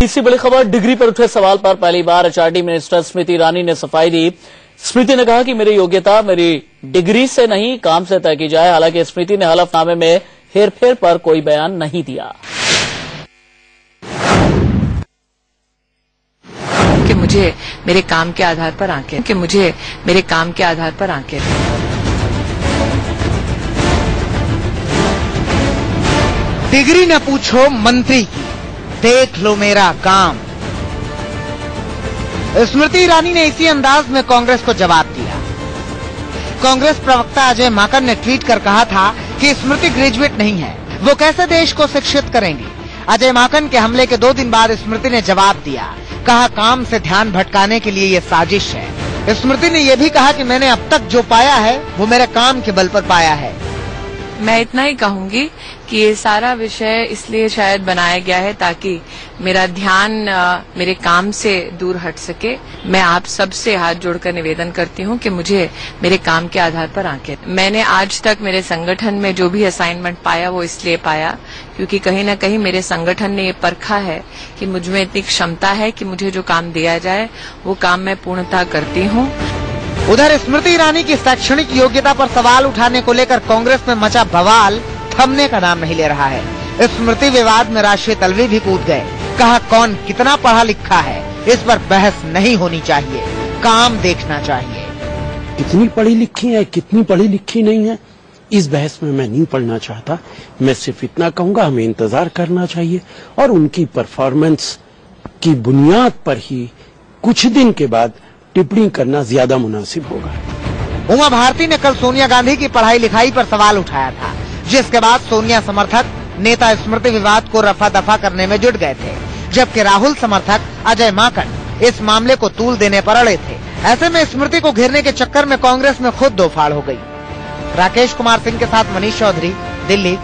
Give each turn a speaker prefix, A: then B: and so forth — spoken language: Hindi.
A: तीसरी बड़ी खबर, डिग्री पर उठे सवाल पर पहली बार एचआरडी मिनिस्टर स्मृति ईरानी ने सफाई दी। स्मृति ने कहा कि मेरी योग्यता मेरी डिग्री से नहीं काम से तय की जाए। हालांकि स्मृति ने हलफनामे में हेरफेर पर कोई बयान नहीं दिया।
B: कि मुझे मेरे काम के आधार पर आंके
C: डिग्री न पूछो मंत्री की, देख लो मेरा काम। स्मृति ईरानी ने इसी अंदाज में कांग्रेस को जवाब दिया। कांग्रेस प्रवक्ता अजय माकन ने ट्वीट कर कहा था कि स्मृति ग्रेजुएट नहीं है, वो कैसे देश को शिक्षित करेंगी। अजय माकन के हमले के 2 दिन बाद स्मृति ने जवाब दिया, कहा काम से ध्यान भटकाने के लिए ये साजिश है। स्मृति ने यह भी कहा कि मैंने अब तक जो पाया है वो मेरे काम के बल पर पाया है।
B: मैं इतना ही कहूंगी कि ये सारा विषय इसलिए शायद बनाया गया है ताकि मेरा ध्यान मेरे काम से दूर हट सके। मैं आप सबसे हाथ जोड़कर निवेदन करती हूँ कि मुझे मेरे काम के आधार पर आंके। मैंने आज तक मेरे संगठन में जो भी असाइनमेंट पाया वो इसलिए पाया क्योंकि कहीं न कहीं मेरे संगठन ने ये परखा है कि मुझ में इतनी क्षमता है कि मुझे जो काम दिया जाए वो काम मैं पूर्णतः करती हूँ।
C: उधर स्मृति ईरानी की शैक्षणिक योग्यता पर सवाल उठाने को लेकर कांग्रेस में मचा बवाल थमने का नाम नहीं ले रहा है। स्मृति विवाद में राष्ट्रीय तलवी भी कूद गए। कहा कौन कितना पढ़ा लिखा है इस पर बहस नहीं होनी चाहिए, काम देखना चाहिए।
D: कितनी पढ़ी लिखी है कितनी पढ़ी लिखी नहीं है इस बहस में मैं नहीं पढ़ना चाहता। मैं सिर्फ इतना कहूंगा हमें इंतजार करना चाहिए और उनकी परफॉर्मेंस की बुनियाद पर ही कुछ दिन के बाद टिप्पणी करना ज्यादा मुनासिब होगा।
C: उमा भारती ने कल सोनिया गांधी की पढ़ाई लिखाई पर सवाल उठाया था, जिसके बाद सोनिया समर्थक नेता स्मृति विवाद को रफा दफा करने में जुट गए थे, जबकि राहुल समर्थक अजय माकन इस मामले को तूल देने पर अड़े थे। ऐसे में स्मृति को घेरने के चक्कर में कांग्रेस में खुद दो फाड़ हो गई। राकेश कुमार सिंह के साथ मनीष चौधरी, दिल्ली।